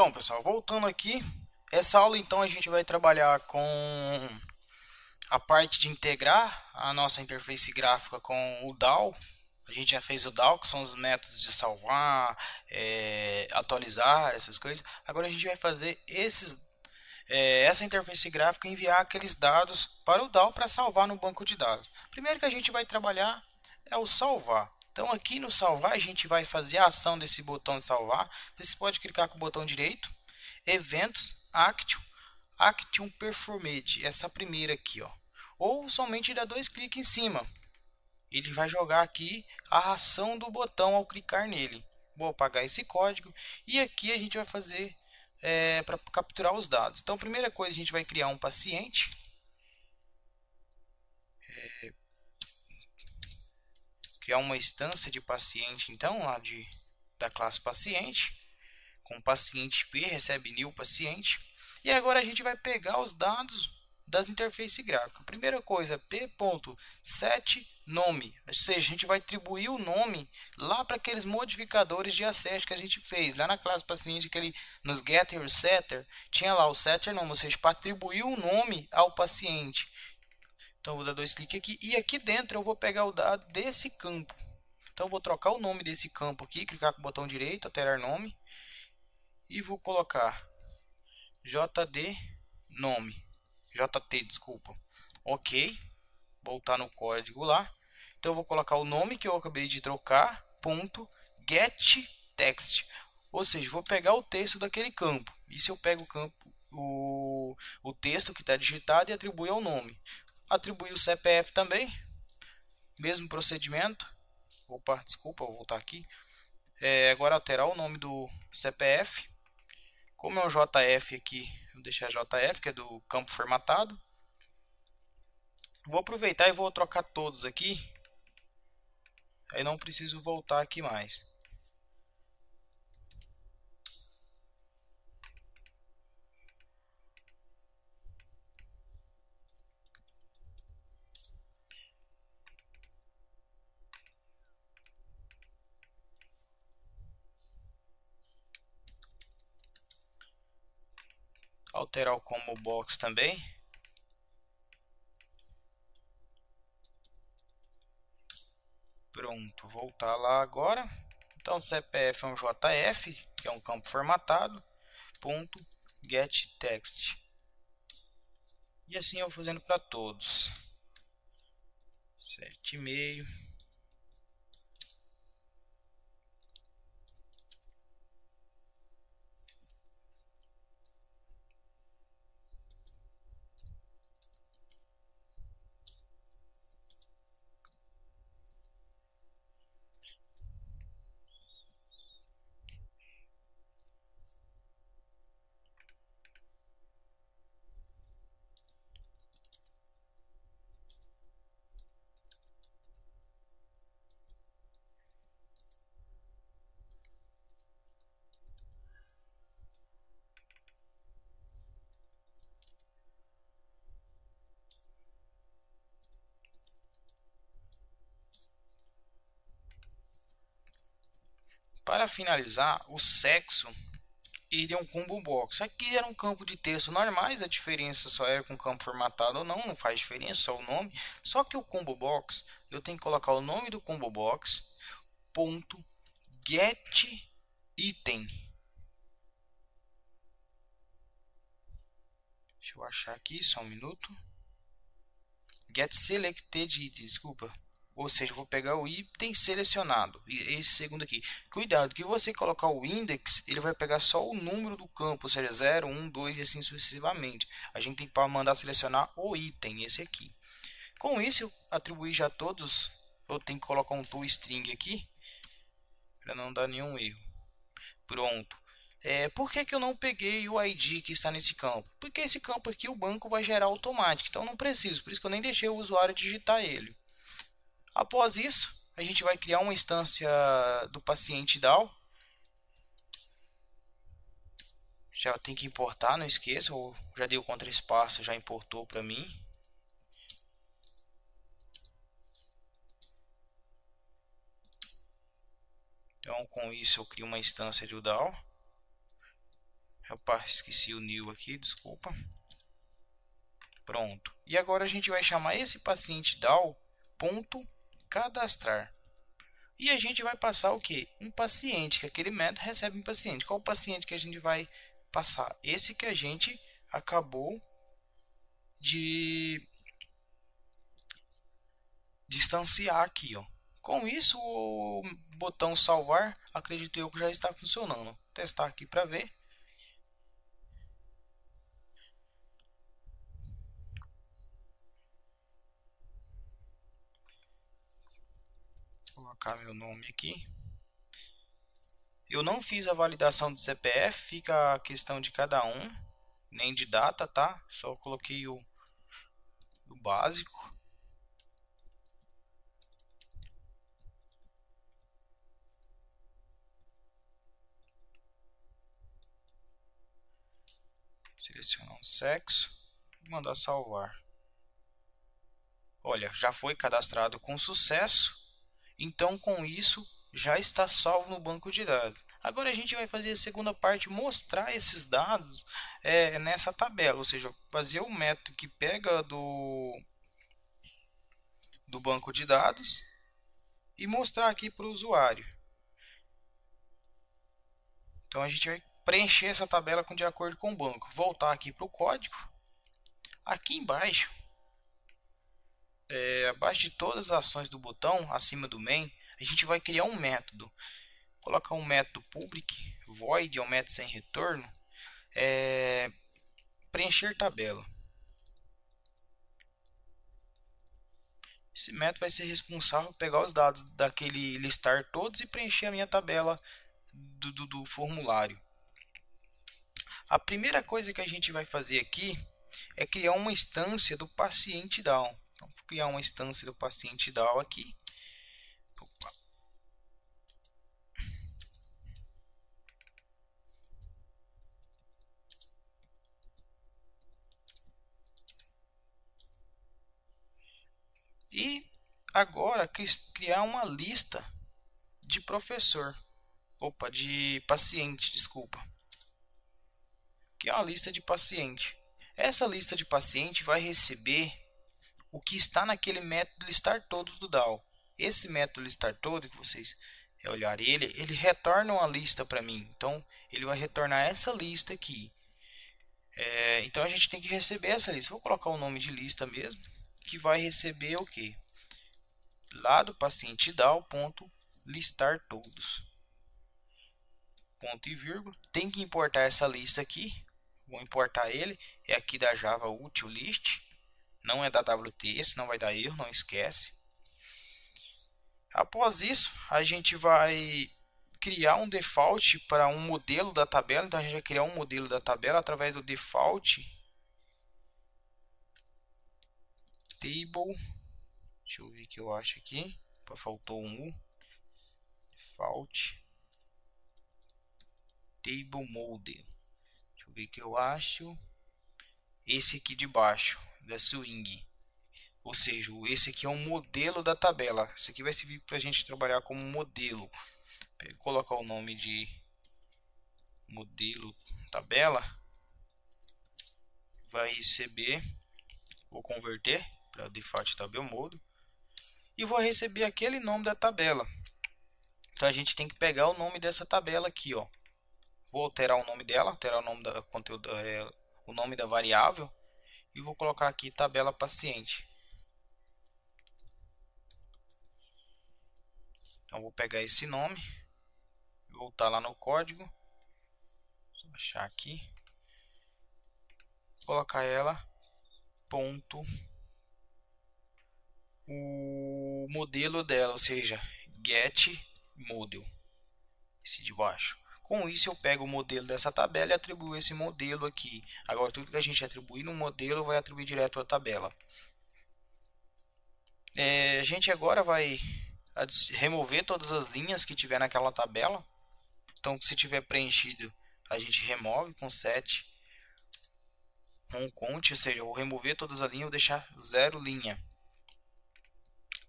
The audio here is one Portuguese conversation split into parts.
Então, pessoal, voltando aqui, essa aula então a gente vai trabalhar com a parte de integrar a nossa interface gráfica com o DAW. A gente já fez o DAW, que são os métodos de salvar, atualizar, essas coisas. Agora a gente vai fazer essa interface gráfica enviar aqueles dados para o DAW para salvar no banco de dados. Primeiro que a gente vai trabalhar é o salvar. Então aqui no salvar a gente vai fazer a ação desse botão de salvar. Você pode clicar com o botão direito, eventos, Action Performed, essa primeira aqui, ó. Ou somente dar dois cliques em cima. Ele vai jogar aqui a ação do botão ao clicar nele. Vou apagar esse código e aqui a gente vai fazer para capturar os dados. Então, a primeira coisa, a gente vai criar um paciente. Criar uma instância de paciente, então, lá da classe paciente. Com paciente P, recebe new paciente. E agora a gente vai pegar os dados das interfaces gráficas. Primeira coisa, p.setNome, ou seja, a gente vai atribuir o nome lá para aqueles modificadores de acesso que a gente fez. Lá na classe paciente, nos getter e setter, tinha lá o setter nome, ou seja, para atribuir o nome ao paciente. Então, vou dar dois cliques aqui e aqui dentro eu vou pegar o dado desse campo. Então, vou trocar o nome desse campo aqui, clicar com o botão direito, alterar nome. E vou colocar JD nome, JT, desculpa. Ok, voltar no código lá. Então eu vou colocar o nome que eu acabei de trocar, ponto getText. Ou seja, vou pegar o texto daquele campo. E se eu pego o texto que está digitado e atribuir ao nome. Atribuir o CPF também, mesmo procedimento. Opa, desculpa, vou voltar aqui. Agora alterar o nome do CPF. Como é um JF aqui, vou deixar JF, que é do campo formatado. Vou aproveitar e vou trocar todos aqui. Aí não preciso voltar aqui mais. Alterar o combo box também. Pronto, voltar lá agora. Então CPF é um JF, que é um campo formatado, ponto getText. E assim eu vou fazendo para todos. 7,5. Para finalizar, o sexo ele é um combo box. Aqui era um campo de texto normais, a diferença só é com campo formatado ou não, não faz diferença, só o nome. Só que o combo box, eu tenho que colocar o nome do combo box, ponto get item. Deixa eu achar aqui, só um minuto. Get selected item, desculpa. Ou seja, eu vou pegar o item selecionado, esse segundo aqui. Cuidado, que você colocar o index, ele vai pegar só o número do campo, ou seja, 0, 1, 2 e assim sucessivamente. A gente tem que mandar selecionar o item, esse aqui. Com isso, eu atribuí já todos. Eu tenho que colocar um toString aqui, para não dar nenhum erro. Pronto. Por que eu não peguei o ID que está nesse campo? Porque esse campo aqui o banco vai gerar automático, então não preciso, por isso que eu nem deixei o usuário digitar ele. Após isso, a gente vai criar uma instância do paciente DAO. Já tem que importar, não esqueça, ou já dei o contra espaço, já importou para mim. Então, com isso eu crio uma instância do DAO. Opa, esqueci o new aqui, desculpa. Pronto. E agora a gente vai chamar esse paciente DAO.cadastrar. E a gente vai passar o que? Um paciente, que aquele método recebe um paciente. Qual o paciente que a gente vai passar? Esse que a gente acabou de distanciar aqui, ó. Com isso, o botão salvar, acredito eu que já está funcionando. Vou testar aqui para ver. Vou colocar meu nome aqui. Eu não fiz a validação de CPF, fica a questão de cada um, nem de data, tá? Só coloquei o básico. Selecionar um sexo e mandar salvar. Olha, já foi cadastrado com sucesso. Então, com isso, já está salvo no banco de dados. Agora a gente vai fazer a segunda parte, mostrar esses dados nessa tabela, ou seja, fazer o método que pega do banco de dados e mostrar aqui para o usuário. Então a gente vai preencher essa tabela de acordo com o banco. Voltar aqui para o código. Aqui embaixo, abaixo de todas as ações do botão, acima do main, a gente vai criar um método. Colocar um método public, void, é um método sem retorno, preencher tabela. Esse método vai ser responsável por pegar os dados daquele listar todos e preencher a minha tabela do formulário. A primeira coisa que a gente vai fazer aqui é criar uma instância do paciente DAO. Então, vou criar uma instância do paciente DAO aqui. Opa. E agora criar uma lista de professor. Opa, de paciente, desculpa. Que é uma lista de paciente. Essa lista de paciente vai receber o que está naquele método listar todos do DAO. Esse método listar todo que vocês olharem ele retorna uma lista para mim. Então ele vai retornar essa lista aqui. Então a gente tem que receber essa lista. Vou colocar o nome de lista mesmo, que vai receber o que? Lá do paciente DAO.listar todos. Ponto e vírgula. Tem que importar essa lista aqui. Vou importar ele. É aqui da Java Util List. Não é da WT, senão vai dar erro, não esquece. Após isso, a gente vai criar um default para um modelo da tabela. Então a gente vai criar um modelo da tabela através do default table. Deixa eu ver o que eu acho aqui. Faltou um U. Default table model. Deixa eu ver o que eu acho. Esse aqui de baixo, da swing. Ou seja, esse aqui é um modelo da tabela. Esse aqui vai servir para a gente trabalhar como modelo. Vou colocar o nome de modelo tabela. Vai receber, vou converter para default table mode. E vou receber aquele nome da tabela. Então a gente tem que pegar o nome dessa tabela aqui, ó. Vou alterar o nome dela, alterar o nome da conteúdo, o nome da variável e vou colocar aqui tabela paciente. Então vou pegar esse nome, voltar lá no código, vou achar aqui, colocar ela ponto o modelo dela, ou seja, get model, esse de baixo. Com isso eu pego o modelo dessa tabela e atribuo esse modelo aqui. Agora tudo que a gente atribuir no modelo vai atribuir direto à tabela. A gente agora vai remover todas as linhas que tiver naquela tabela. Então se tiver preenchido a gente remove com set count, ou seja, eu vou remover todas as linhas e vou deixar 0 linha.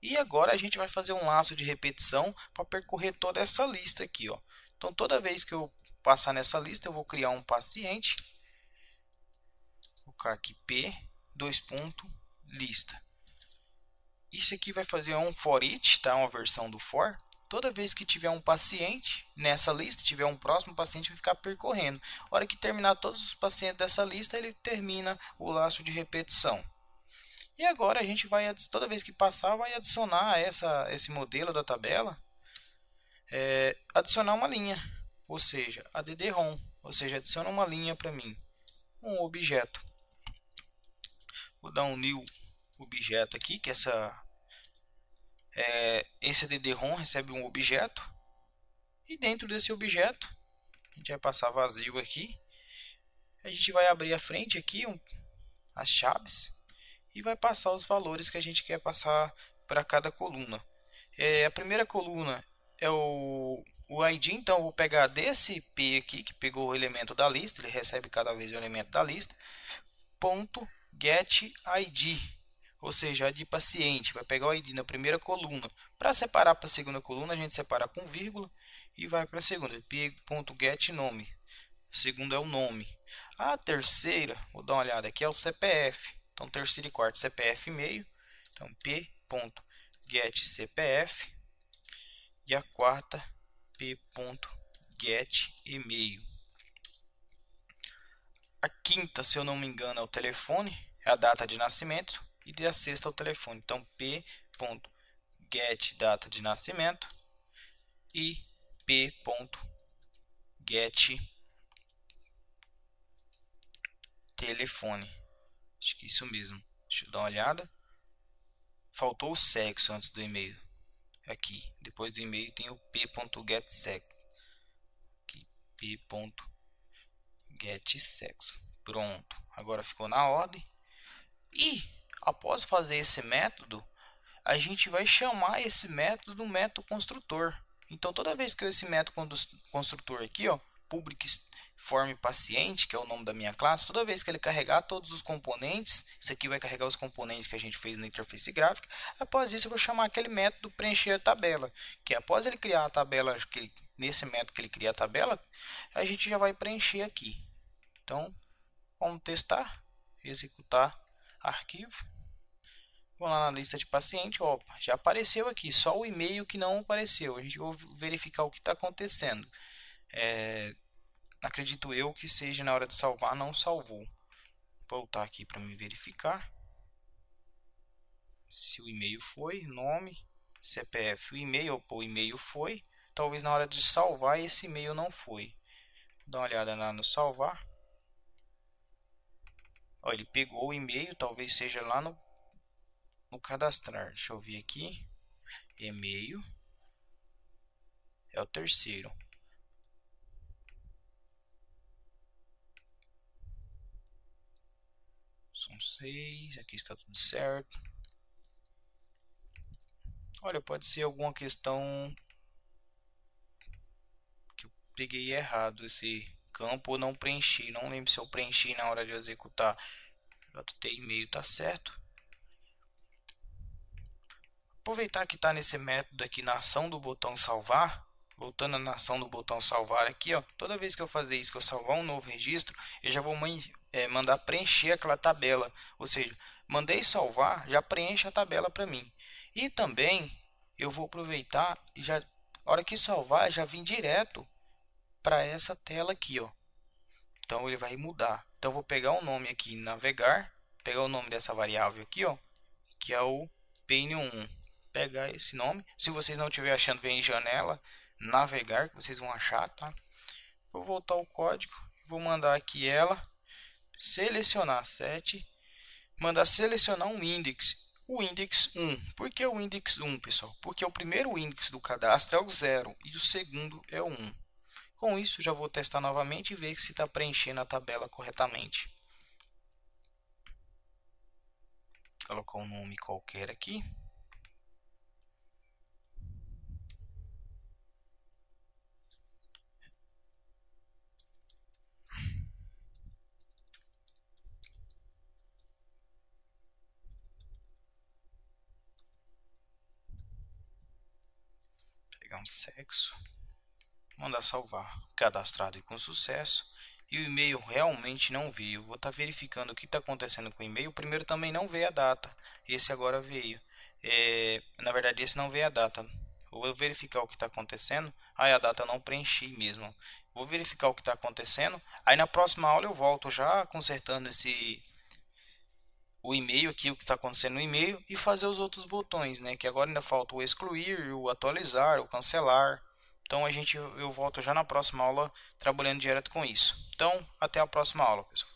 E agora a gente vai fazer um laço de repetição para percorrer toda essa lista aqui, ó. Então toda vez que eu passar nessa lista, eu vou criar um paciente. Vou colocar aqui P, dois pontos, lista. Isso aqui vai fazer um for each, tá? Uma versão do for. Toda vez que tiver um paciente nessa lista, tiver um próximo paciente, vai ficar percorrendo. A hora que terminar todos os pacientes dessa lista, ele termina o laço de repetição. E agora a gente vai, toda vez que passar, vai adicionar esse modelo da tabela, adicionar uma linha, ou seja, add-rom, ou seja, adiciona uma linha para mim, um objeto. Vou dar um new objeto aqui, que esse add-rom recebe um objeto, e dentro desse objeto a gente vai passar vazio aqui, a gente vai abrir a frente aqui, as chaves, e vai passar os valores que a gente quer passar para cada coluna. A primeira coluna é o ID, então eu vou pegar desse P aqui, que pegou o elemento da lista, ele recebe cada vez o elemento da lista, ponto get ID, ou seja, de paciente, vai pegar o ID na primeira coluna. Para separar para a segunda coluna, a gente separa com vírgula e vai para a segunda, p.get nome, segunda é o nome. A terceira, vou dar uma olhada aqui, é o CPF, então terceiro e quarto CPF e-mail, então p.get CPF, e a quarta p.get e-mail. A quinta, se eu não me engano, é o telefone, é a data de nascimento, e a sexta é o telefone. Então p.get data de nascimento e p.get telefone. Acho que isso mesmo. Deixa eu dar uma olhada. Faltou o sexo antes do e-mail. Aqui, depois do e-mail tem o p.getSexo. Aqui, p.getSexo. Pronto. Agora ficou na ordem. E após fazer esse método, a gente vai chamar esse método do método construtor. Então, toda vez que esse método construtor aqui, ó, public form paciente, que é o nome da minha classe, toda vez que ele carregar todos os componentes, isso aqui vai carregar os componentes que a gente fez na interface gráfica. Após isso, eu vou chamar aquele método preencher a tabela, que após ele criar a tabela, nesse método que ele cria a tabela, a gente já vai preencher aqui. Então, vamos testar, executar arquivo. Vou lá na lista de paciente, opa, já apareceu aqui, só o e-mail que não apareceu. A gente vai verificar o que está acontecendo. Acredito eu que seja na hora de salvar, não salvou. Vou voltar aqui para me verificar se o e-mail foi, nome, CPF, o e-mail, o e-mail foi. Talvez na hora de salvar esse e-mail não foi. Vou dar uma olhada lá no salvar. Ó, ele pegou o e-mail, talvez seja lá no cadastrar. Deixa eu ver aqui. E-mail é o terceiro. São 6. Aqui está tudo certo. Olha, pode ser alguma questão que eu peguei errado esse campo ou não preenchi. Não lembro se eu preenchi na hora de executar. JT e-mail tá certo. Aproveitar que está nesse método aqui na ação do botão salvar, voltando na ação do botão salvar aqui, ó, toda vez que eu fazer isso, que eu salvar um novo registro, eu já vou mandar preencher aquela tabela, ou seja, mandei salvar, já preenche a tabela para mim. E também eu vou aproveitar e já, a hora que salvar, já vim direto para essa tela aqui, ó. Então ele vai mudar. Então eu vou pegar o nome aqui, navegar, pegar o nome dessa variável aqui, ó, que é o PN1. Pegar esse nome. Se vocês não estiverem achando, vem em janela, navegar, que vocês vão achar, tá? Vou voltar o código, vou mandar aqui ela, selecionar 7, mandar selecionar um index, o index 1. Por que o index 1, pessoal? Porque o primeiro index do cadastro é o 0 e o segundo é o 1. Com isso, já vou testar novamente e ver se está preenchendo a tabela corretamente. Vou colocar um nome qualquer aqui. Pegar um sexo, mandar salvar. Cadastrado e com sucesso. E o e-mail realmente não veio. Vou estar verificando o que está acontecendo com o e-mail. O primeiro também não veio a data. Esse agora veio. Na verdade, esse não veio a data. Vou verificar o que está acontecendo. Aí a data eu não preenchi mesmo. Vou verificar o que está acontecendo. Aí na próxima aula eu volto já consertando o e-mail aqui, o que está acontecendo no e-mail, e fazer os outros botões, né? Que agora ainda falta o excluir, o atualizar, o cancelar. Então eu volto já na próxima aula trabalhando direto com isso. Então, até a próxima aula, pessoal.